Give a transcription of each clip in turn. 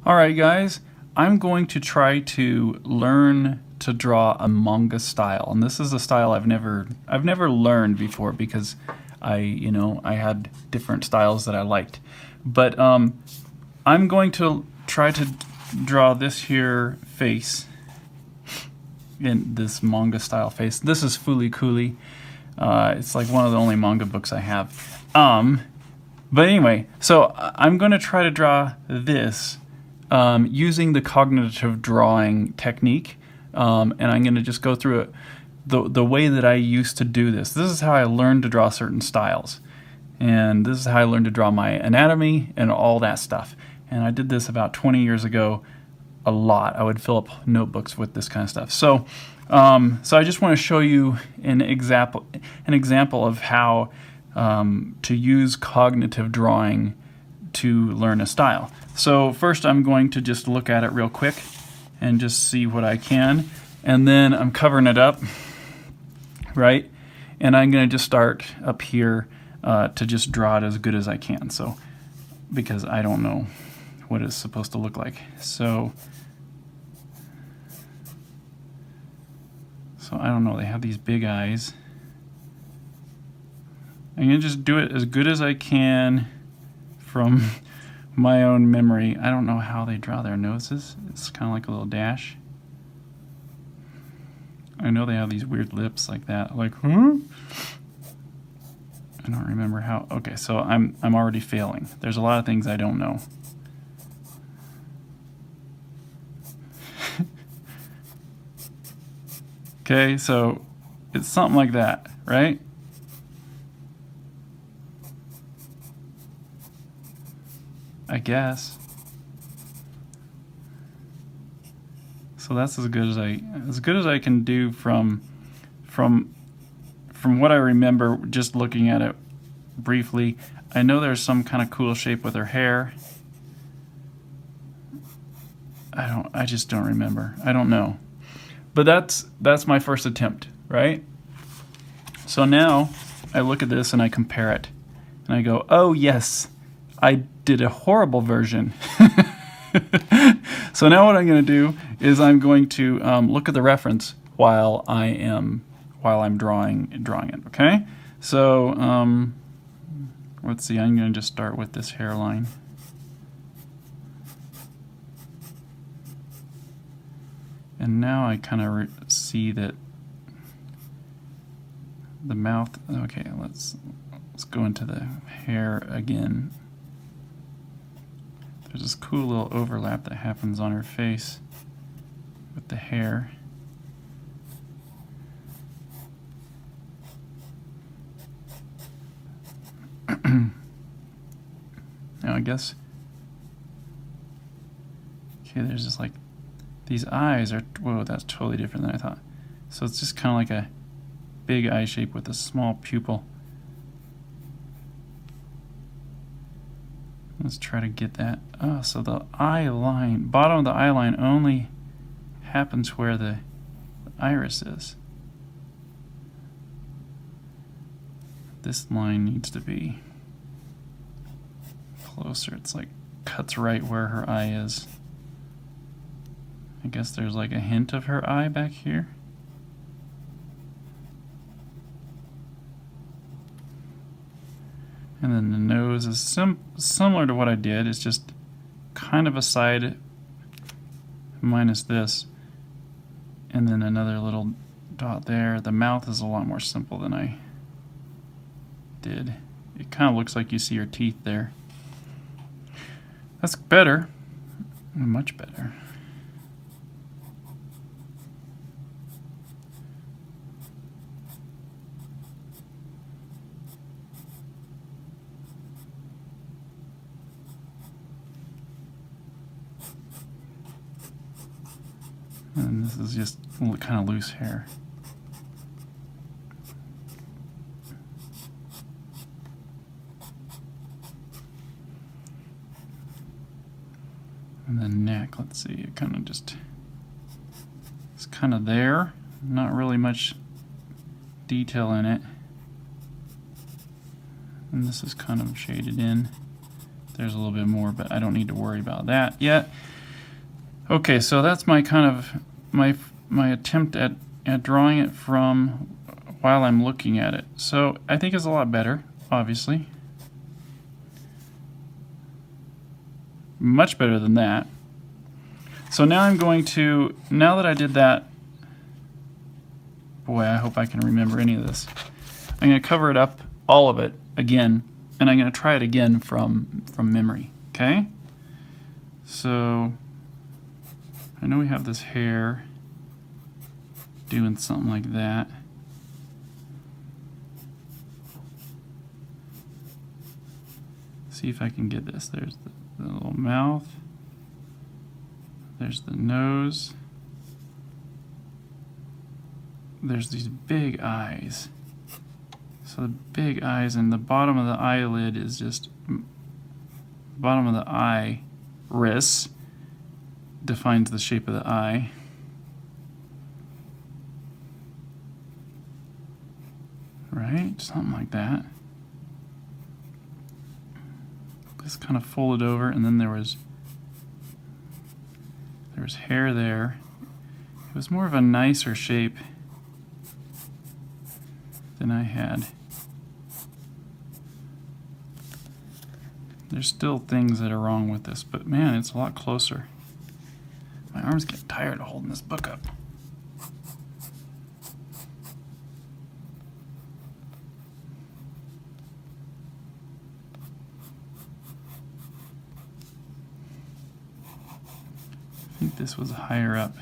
Alright guys, I'm going to try to learn to draw a manga style, and this is a style I've never learned before because I had different styles that I liked. But I'm going to try to draw this here face, in this manga style face. This is FLCU. It's like one of the only manga books I have. But anyway, so I'm going to try to draw this using the cognitive drawing technique, and I'm going to just go through it the way that I used to do this. This is how I learned to draw certain styles, and this is how I learned to draw my anatomy and all that stuff. And I did this about 20 years ago a lot. I would fill up notebooks with this kind of stuff. So I just want to show you an example of how to use cognitive drawing to learn a style. So first I'm going to just look at it real quick and just see what I can, and then I'm covering it up, right? And I'm going to just start up here to just draw it as good as I can. So because I don't know what it's supposed to look like. So I don't know, they have these big eyes. I'm going to just do it as good as I can from my own memory. I don't know how they draw their noses. It's kind of like a little dash. I know they have these weird lips like that. Like, huh? I don't remember how. Okay, so I'm already failing. There's a lot of things I don't know. Okay, so it's something like that, right? I guess. So that's as good as I can do from what I remember just looking at it briefly. I know there's some kind of cool shape with her hair. I just don't remember. I don't know. But that's my first attempt, right? So now I look at this and I compare it. And I go, oh yes, I did a horrible version. So now what I'm going to do is I'm going to look at the reference while I'm drawing it. Okay. So let's see. I'm going to just start with this hairline. And now I kind of see that the mouth. Okay, let's go into the hair again. There's this cool little overlap that happens on her face with the hair. Now I guess, okay, there's just like, these eyes are, whoa, that's totally different than I thought. So it's just kind of like a big eye shape with a small pupil. Let's try to get that. Oh, so the eye line, bottom of the eye line only happens where the iris is. This line needs to be closer. It's like cuts right where her eye is. I guess there's like a hint of her eye back here. And then the nose is similar to what I did. It's just kind of a side minus this. And then another little dot there. The mouth is a lot more simple than I did. It kind of looks like you see her teeth there. That's better. Much better. And this is just kind of loose hair. And the neck, let's see, it kind of just, it's kind of there. Not really much detail in it. And this is kind of shaded in. there's a little bit more, but I don't need to worry about that yet. Okay, so that's my kind of my attempt at drawing it from while I'm looking at it. So I think it's a lot better, obviously. Much better than that. So now I'm going to, now that I did that, boy, I hope I can remember any of this. I'm going to cover it up, all of it, again, and I'm going to try it again from memory, okay? So I know we have this hair doing something like that. See if I can get this. There's the little mouth. There's the nose. There's these big eyes. So the big eyes, and the bottom of the eyelid is just, bottom of the iris defines the shape of the eye. Right? Something like that. This kind of folded over, and then there was hair there. It was more of a nicer shape than I had. There's still things that are wrong with this, but man, it's a lot closer. My arms get tired of holding this book up. I think this was higher up.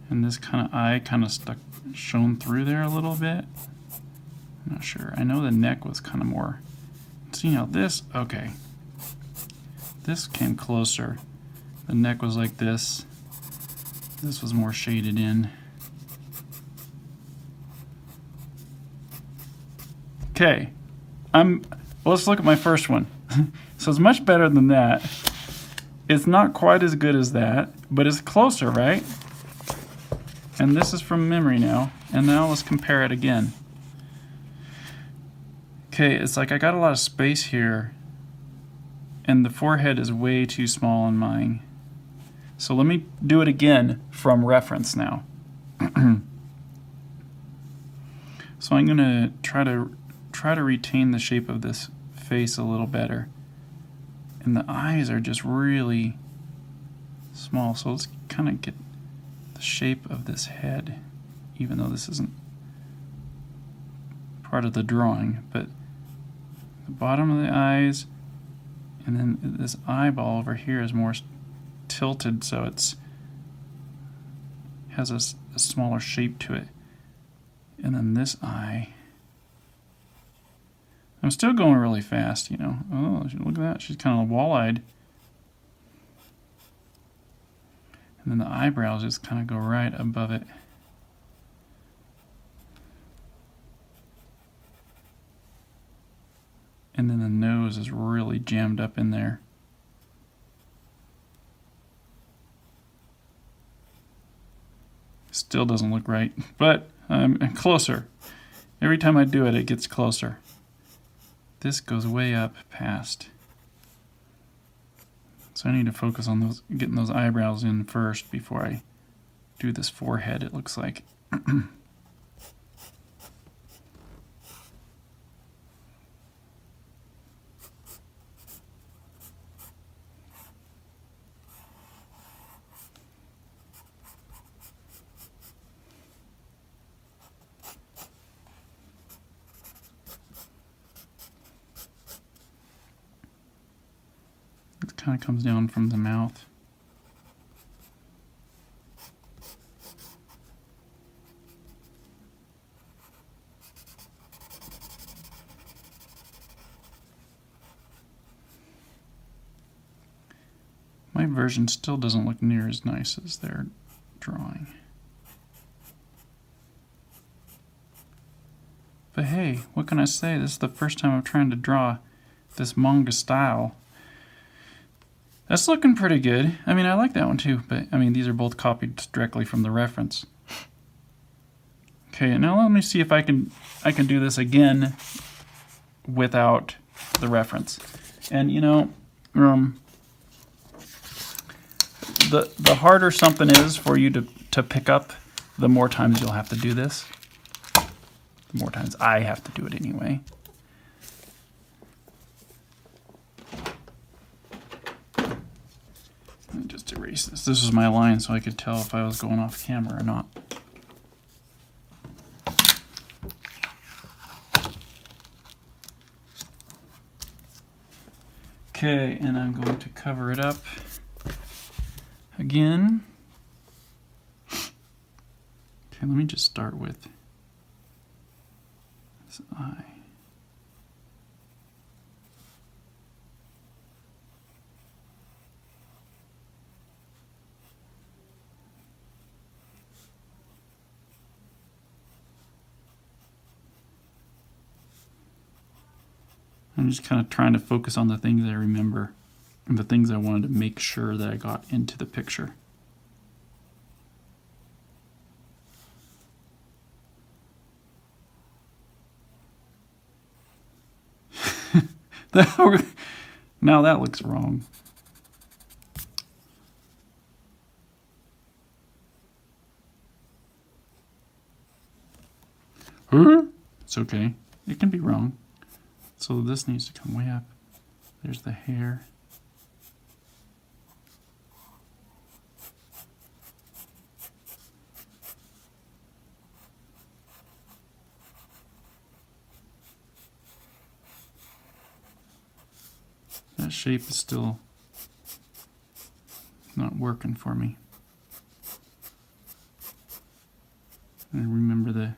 And this kind of eye kind of shone through there a little bit. I'm not sure. I know the neck was kind of more. See now this, okay. This came closer. The neck was like this. This was more shaded in. Okay, let's look at my first one. So it's much better than that. It's not quite as good as that, but it's closer, right? And this is from memory now. And now let's compare it again. Okay, it's like I got a lot of space here, and the forehead is way too small in mine. So let me do it again from reference now. So I'm gonna try to retain the shape of this face a little better. And the eyes are just really small, so let's kind of get the shape of this head, even though this isn't part of the drawing, but the bottom of the eyes, and then this eyeball over here is more tilted, so it's has a smaller shape to it. And then this eye, I'm still going really fast, you know. Oh, look at that, she's kind of wall-eyed. And then the eyebrows just kind of go right above it. And then the nose is really jammed up in there. Still doesn't look right, but I'm closer. Every time I do it, it gets closer. This goes way up past. So I need to focus on getting those eyebrows in first before I do this forehead, it looks like. It kind of comes down from the mouth. My version still doesn't look near as nice as their drawing. But hey, what can I say? This is the first time I'm trying to draw this manga style. That's looking pretty good. I mean, I like that one too, but I mean, these are both copied directly from the reference. Okay, now let me see if I can do this again without the reference. And you know, the harder something is for you to pick up, the more times you'll have to do this. The more times I have to do it anyway. Let me just erase this. This was my line so I could tell if I was going off camera or not. Okay, and I'm going to cover it up again. Okay, let me just start with this eye. I'm just kind of trying to focus on the things I remember and the things I wanted to make sure that I got into the picture. Now that looks wrong. It's okay. It can be wrong. So this needs to come way up. There's the hair. That shape is still not working for me. And remember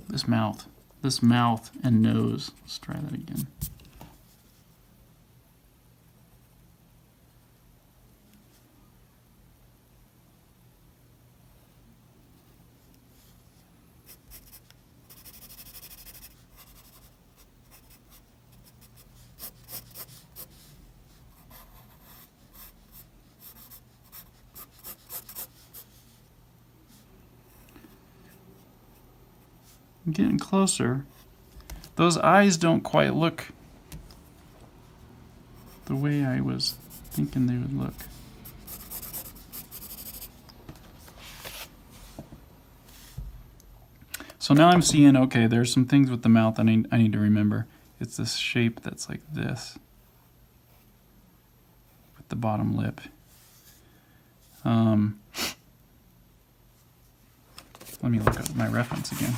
this mouth and nose. Let's try that again. I'm getting closer. Those eyes don't quite look the way I was thinking they would look. So now I'm seeing, okay, there's some things with the mouth I need to remember. It's this shape that's like this with the bottom lip. Let me look up my reference again.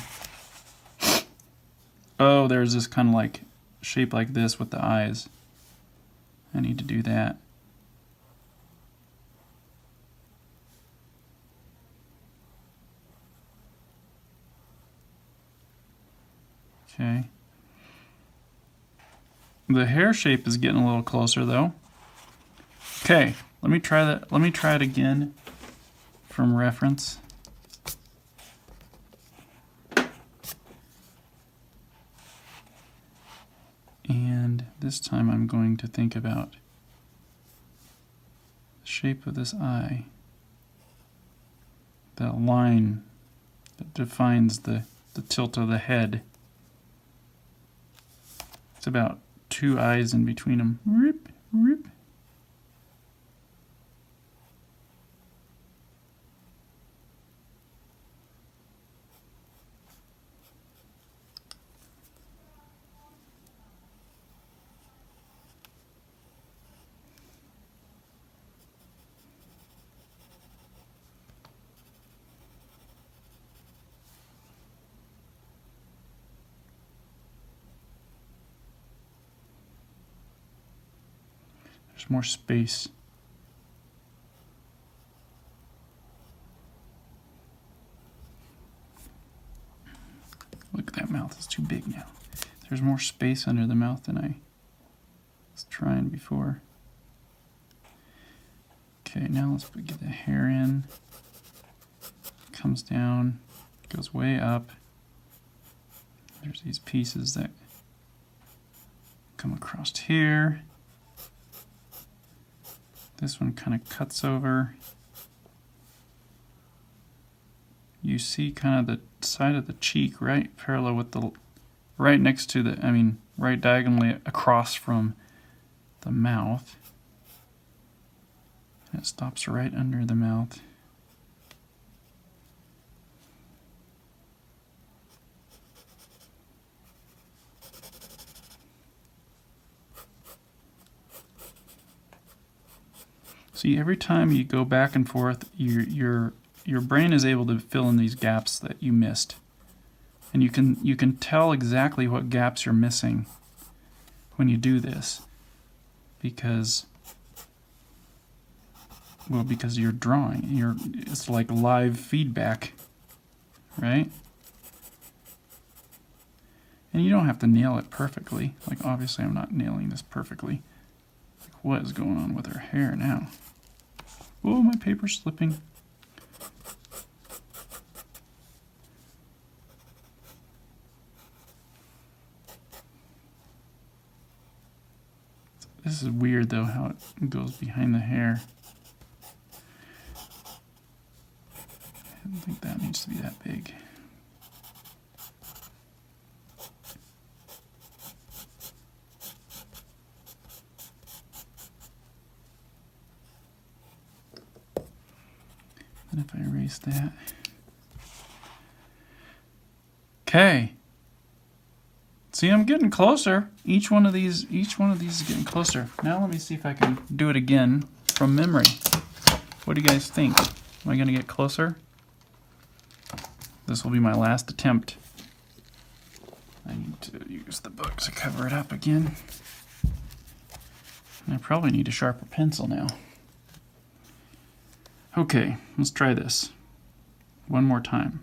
Oh, there's this kind of like shape like this with the eyes. I need to do that. Okay. The hair shape is getting a little closer though. Okay, let me try that. Let me try it again from reference. And this time I'm going to think about the shape of this eye. That line that defines the tilt of the head. It's about 2 eyes in between them. Rip, rip. There's more space. Look, that mouth is too big now. There's more space under the mouth than I was trying before. Okay, now let's get the hair in. Comes down, goes way up. There's these pieces that come across here. This one kind of cuts over. You see kind of side of the cheek, right parallel with the, right next to the, I mean, right diagonally across from the mouth. And it stops right under the mouth. See, every time you go back and forth, your brain is able to fill in these gaps that you missed, and you can tell exactly what gaps you're missing when you do this, because you're drawing. It's like live feedback, right? And you don't have to nail it perfectly. Like, obviously, I'm not nailing this perfectly. Like, what is going on with her hair now? Oh, my paper's slipping. This is weird, though, how it goes behind the hair. I don't think that needs to be that big. And if I erase that. Okay. See, I'm getting closer. Each one of these is getting closer. Now let me see if I can do it again from memory. What do you guys think? Am I going to get closer? This will be my last attempt. I need to use the book to cover it up again. And I probably need a sharper pencil now. Okay, let's try this one more time.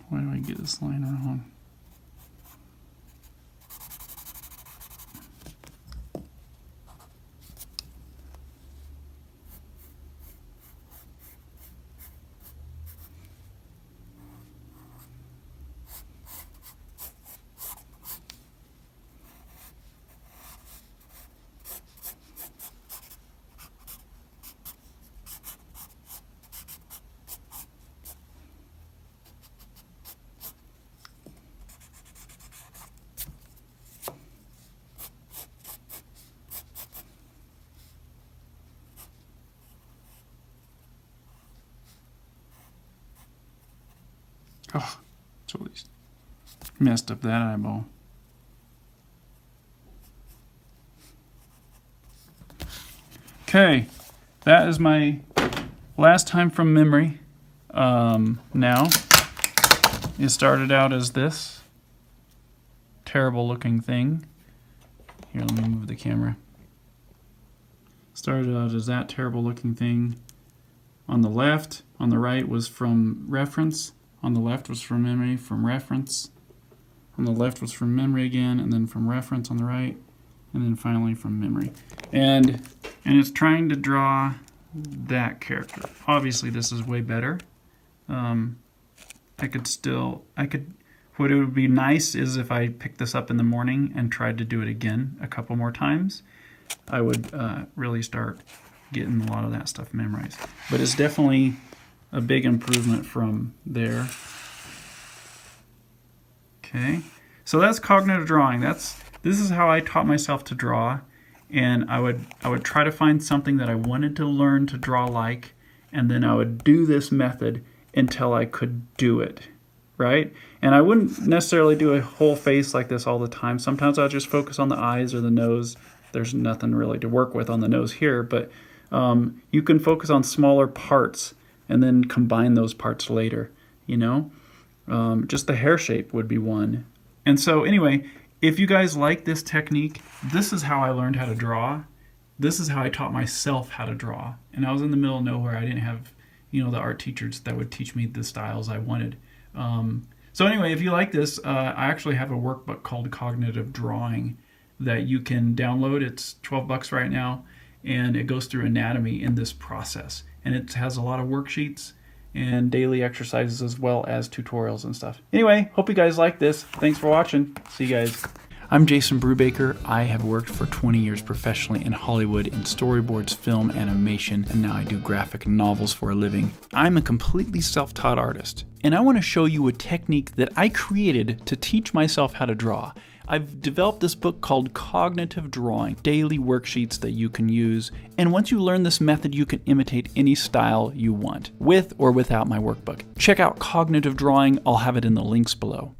Why do I get this line wrong? Oh, totally messed up that eyeball. Okay, that is my last time from memory. Now, it started out as this terrible looking thing. Here, let me move the camera. Started out as that terrible looking thing. On the left, on the right was from reference. On the left was from memory, from reference. On the left was from memory again, and then from reference on the right, and then finally from memory. And it's trying to draw that character. Obviously, this is way better. What it would be nice is if I picked this up in the morning and tried to do it again a couple more times, I would really start getting a lot of that stuff memorized. But it's definitely a big improvement from there. Okay, so that's cognitive drawing. This is how I taught myself to draw, and I would try to find something that I wanted to learn to draw like, and then I would do this method until I could do it, right? And I wouldn't necessarily do a whole face like this all the time. Sometimes I'll just focus on the eyes or the nose. There's nothing really to work with on the nose here, but you can focus on smaller parts and then combine those parts later, you know? Just the hair shape would be one. And so anyway, if you guys like this technique, this is how I learned how to draw. This is how I taught myself how to draw. And I was in the middle of nowhere. I didn't have, you know, the art teachers that would teach me the styles I wanted. So anyway, if you like this, I actually have a workbook called Cognitive Drawing that you can download. It's $12 right now, and it goes through anatomy in this process. And it has a lot of worksheets and daily exercises as well as tutorials and stuff. Anyway, hope you guys like this. Thanks for watching. See you guys. I'm Jason Brubaker. I have worked for 20 years professionally in Hollywood in storyboards, film, animation, and now I do graphic novels for a living. I'm a completely self-taught artist, and I want to show you a technique that I created to teach myself how to draw. I've developed this book called Cognitive Drawing, daily worksheets that you can use, and once you learn this method, you can imitate any style you want, with or without my workbook. Check out Cognitive Drawing. I'll have it in the links below.